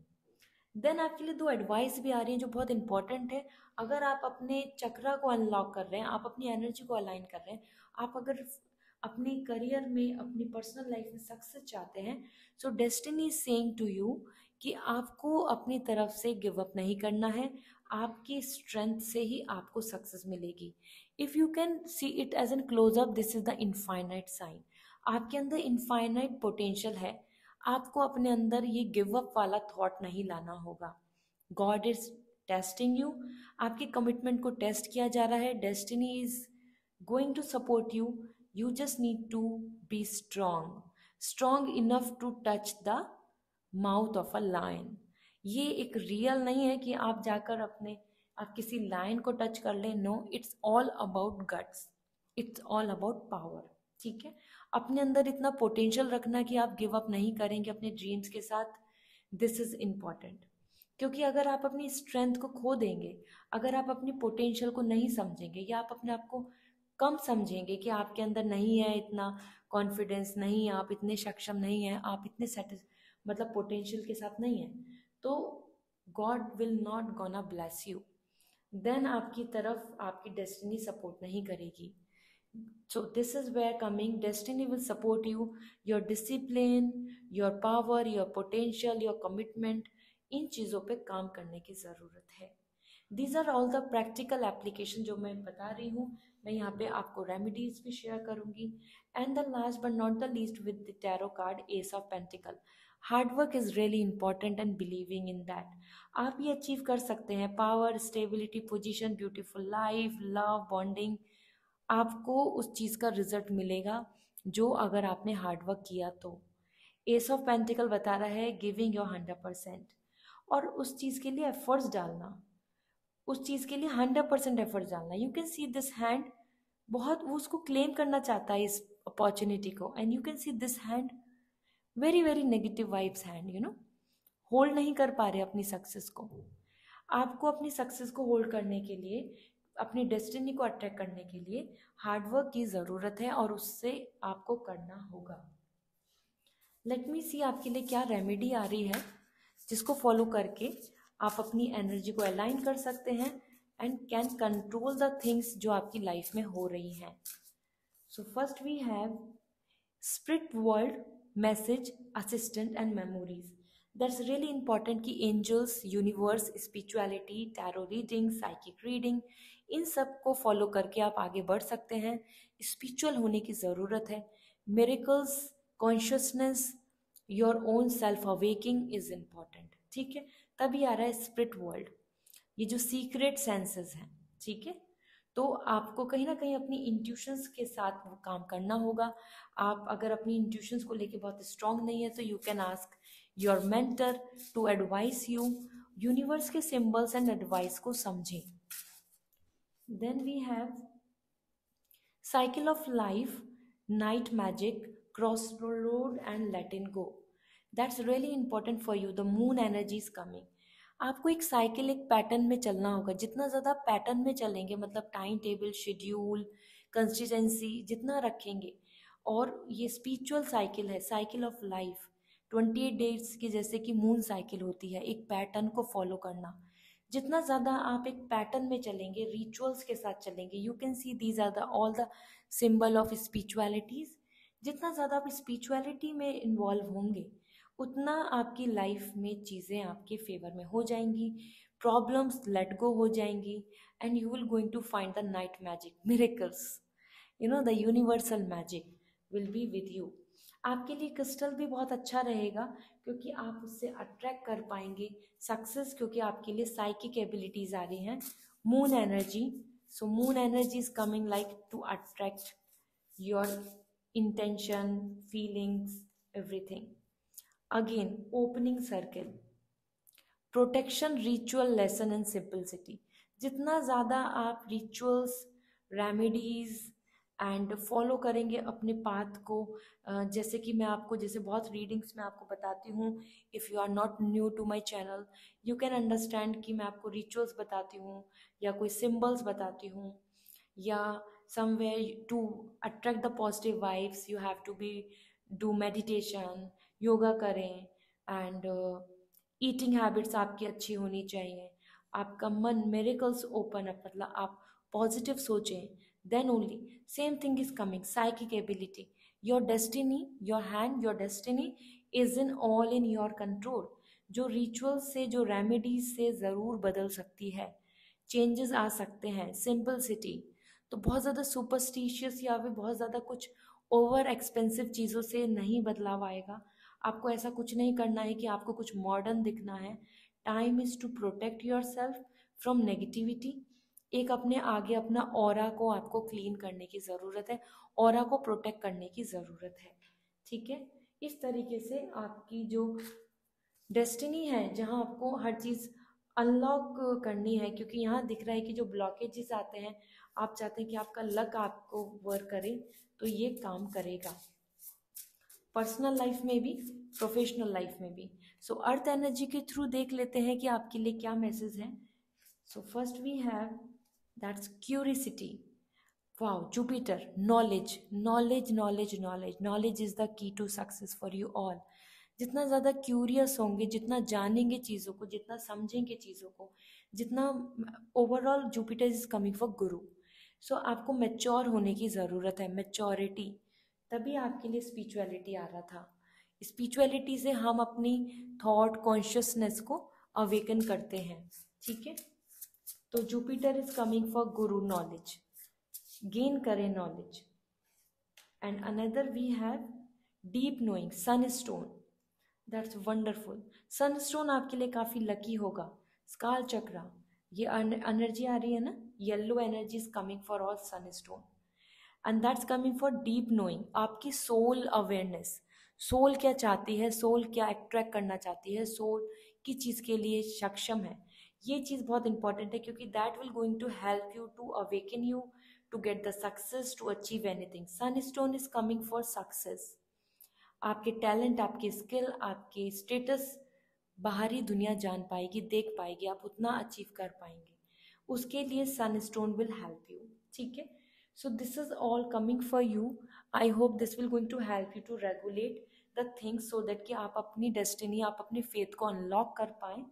Then आपके लिए दो एडवाइस भी आ रही हैं जो बहुत इंपॉर्टेंट है। अगर आप अपने चक्रा को अनलॉक कर रहे हैं, आप अपनी एनर्जी को अलाइन कर रहे हैं, आप अगर अपने करियर में, अपनी पर्सनल लाइफ में सक्सेस चाहते हैं, so destiny is saying to you कि आपको अपनी तरफ से गिव अप नहीं करना है, आपकी स्ट्रेंथ से ही आपको सक्सेस मिलेगी। If you can see it as an close up, this is the infinite sign. आपके अंदर इनफाइनाइट पोटेंशियल है, आपको अपने अंदर ये गिव अप वाला थॉट नहीं लाना होगा। गॉड इज टेस्टिंग यू, आपके कमिटमेंट को टेस्ट किया जा रहा है, destiny is going to support you, you just need to be strong, strong enough to touch the mouth of a lion. ये एक रियल नहीं है कि आप जाकर आप किसी लायन को टच कर लें, no, it's all about guts, it's all about power. ठीक है, अपने अंदर इतना पोटेंशियल रखना कि आप गिव अप नहीं करेंगे अपने ड्रीम्स के साथ, दिस इज इम्पॉर्टेंट। क्योंकि अगर आप अपनी स्ट्रेंथ को खो देंगे, अगर आप अपनी पोटेंशियल को नहीं समझेंगे, या आप अपने आप को कम समझेंगे कि आपके अंदर नहीं है इतना कॉन्फिडेंस, नहीं है, आप इतने सक्षम नहीं हैं, आप इतने मतलब पोटेंशियल के साथ नहीं है, तो God will not gonna bless you. Then आपकी तरफ आपकी डेस्टिनी सपोर्ट नहीं करेगी। So this is where coming destiny will support you, your discipline, your power, your potential, your commitment, इन चीज़ों पे काम करने की ज़रूरत है। These are all the practical application जो मैं बता रही हूँ। मैं यहाँ पे आपको रेमेडीज भी शेयर करूँगी। And the last but not the least with the tarot card Ace of Pentacle, hard work is really important and believing in that. आप ये अचीव कर सकते हैं, power, stability, position, beautiful life, love, bonding, आपको उस चीज़ का result मिलेगा जो अगर आपने हार्ड वर्क किया तो। एस ऑफ पेंटिकल बता रहा है गिविंग योर 100%, और उस चीज़ के लिए एफर्ट्स डालना, उस चीज़ के लिए 100% एफर्ट्स डालना। You can see this hand, बहुत वो उसको क्लेम करना चाहता है इस अपॉर्चुनिटी को, and you can see this hand very very negative vibes hand, hold नहीं कर पा रहे अपनी सक्सेस को। आपको अपनी सक्सेस को होल्ड करने के लिए, अपनी डेस्टिनी को अट्रैक्ट करने के लिए हार्डवर्क की ज़रूरत है, और उससे आपको करना होगा। लेट मी सी आपके लिए क्या रेमेडी आ रही है जिसको फॉलो करके आप अपनी एनर्जी को अलाइन कर सकते हैं and can control the things जो आपकी लाइफ में हो रही हैं। So first we have spirit world, message, assistant and memories. That's really important कि angels, universe, spirituality, tarot reading, psychic reading, इन सब को फॉलो करके आप आगे बढ़ सकते हैं। स्पिरिचुअल होने की ज़रूरत है। Miracles, consciousness, your own self awaking is important. ठीक है, तभी आ रहा है स्पिरिट वर्ल्ड, ये जो सीक्रेट सेंसेस हैं। ठीक है, तो आपको कहीं ना कहीं अपनी इंट्यूशंस के साथ वो काम करना होगा। आप अगर अपनी इंट्यूशंस को लेके बहुत स्ट्रांग नहीं है तो you can ask your mentor to advice you. Universe के सिंबल्स एंड एडवाइस को समझें। Then we have cycle of life, night magic, cross road and let in go. That's really important for you. The moon energy is coming. आपको एक cycle, एक pattern में चलना होगा। जितना ज़्यादा पैटर्न में चलेंगे, मतलब टाइम टेबल, शेड्यूल, कंसिस्टेंसी जितना रखेंगे, और ये स्पिरिचुअल साइकिल है, साइकिल ऑफ लाइफ, 28 डेज की जैसे कि मून साइकिल होती है, एक पैटर्न को फॉलो करना। जितना ज़्यादा आप एक पैटर्न में चलेंगे, रिचुअल्स के साथ चलेंगे, you can see these are the all the symbol of spiritualities. जितना ज़्यादा आप स्पिरिचुअलिटी में इन्वॉल्व होंगे, उतना आपकी लाइफ में चीज़ें आपके फेवर में हो जाएंगी, प्रॉब्लम्स लेट गो हो जाएंगी, and you will going to find the night magic, miracles, the universal magic will be with you. आपके लिए क्रिस्टल भी बहुत अच्छा रहेगा, क्योंकि आप उससे अट्रैक्ट कर पाएंगे सक्सेस, क्योंकि आपके लिए साइकिक एबिलिटीज आ रही हैं, moon energy. So moon energy is coming like to attract your intention, feelings, everything. Again opening circle, protection, ritual, lesson and simplicity. जितना ज़्यादा आप रिचुअल्स, रेमेडीज एंड फॉलो करेंगे अपने पाथ को, जैसे कि मैं आपको, जैसे बहुत रीडिंग्स में आपको बताती हूँ, if you are not new to my channel you can understand कि मैं आपको रिचुअल्स बताती हूँ, या कोई सिम्बल्स बताती हूँ, या somewhere to attract the positive vibes you have to be do meditation, yoga करें, एंड ईटिंग हैबिट्स आपकी अच्छी होनी चाहिए, आपका मन मिरेकल्स ओपन अप, मतलब आप पॉजिटिव सोचें, then only same thing is coming, psychic ability, your destiny, your hand, your destiny is in all in your control. जो रिचुअल से, जो रेमेडीज से ज़रूर बदल सकती है, चेंजेस आ सकते हैं, सिंपलिसिटी। तो बहुत ज़्यादा सुपरस्टिशियस या फिर बहुत ज़्यादा कुछ ओवर एक्सपेंसिव चीज़ों से नहीं बदलाव आएगा। आपको ऐसा कुछ नहीं करना है कि आपको कुछ मॉडर्न दिखना है। Time is to protect yourself from negativity. एक अपने आगे अपना ऑरा को आपको क्लीन करने की ज़रूरत है, ऑरा को प्रोटेक्ट करने की ज़रूरत है। ठीक है, इस तरीके से आपकी जो डेस्टिनी है, जहाँ आपको हर चीज़ अनलॉक करनी है, क्योंकि यहाँ दिख रहा है कि जो ब्लॉकेजेस आते हैं, आप चाहते हैं कि आपका लक आपको वर्क करे, तो ये काम करेगा पर्सनल लाइफ में भी, प्रोफेशनल लाइफ में भी। सो अर्थ एनर्जी के थ्रू देख लेते हैं कि आपके लिए क्या मैसेज है। So first we have that's curiosity. Wow, Jupiter, knowledge, knowledge, knowledge, knowledge, knowledge is the key to success for you all. जितना ज़्यादा क्यूरियस होंगे, जितना जानेंगे चीज़ों को, जितना समझेंगे चीज़ों को, जितना, overall Jupiter is coming for गुरु। सो आपको मैच्योर होने की ज़रूरत है, मैच्योरिटी, तभी आपके लिए स्पिरिचुअलिटी आ रहा था। स्पिरिचुअलिटी से हम अपनी थॉट कॉन्शियसनेस को अवेकन करते हैं। ठीक है, तो Jupiter is coming for guru, knowledge, gain करें knowledge. And another we have deep knowing, sun stone, that's wonderful. Sunstone आपके लिए काफ़ी लकी होगा। स्काल चक्रा, ये एनर्जी आ रही है ना, yellow energy is coming for all Sunstone, and that's coming for deep knowing, आपकी सोल अवेयरनेस। सोल क्या चाहती है, सोल क्या अट्रैक्ट करना चाहती है, सोल किस चीज़ के लिए सक्षम है। ये चीज़ बहुत इंपॉर्टेंट है, क्योंकि that will going to help you to awaken you to get the success, to achieve anything. Sun stone is coming for success. आपके टैलेंट, आपके स्किल, आपके स्टेटस बाहरी दुनिया जान पाएगी, देख पाएगी, आप उतना अचीव कर पाएंगे, उसके लिए सनस्टोन विल हेल्प यू। ठीक है, so this is all coming for you. I hope this will going to help you to regulate the things, so that कि आप अपनी डेस्टिनी, आप अपने फेथ को अनलॉक कर पाएं।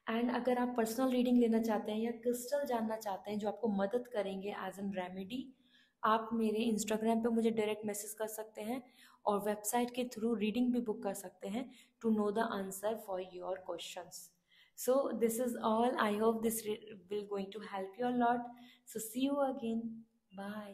एंड अगर आप पर्सनल रीडिंग लेना चाहते हैं या क्रिस्टल जानना चाहते हैं जो आपको मदद करेंगे एज एन रेमेडी, आप मेरे इंस्टाग्राम पे मुझे डायरेक्ट मैसेज कर सकते हैं, और वेबसाइट के थ्रू रीडिंग भी बुक कर सकते हैं to know the answer for your questions. So this is all, I hope this will going to help you a lot. So see you again, bye.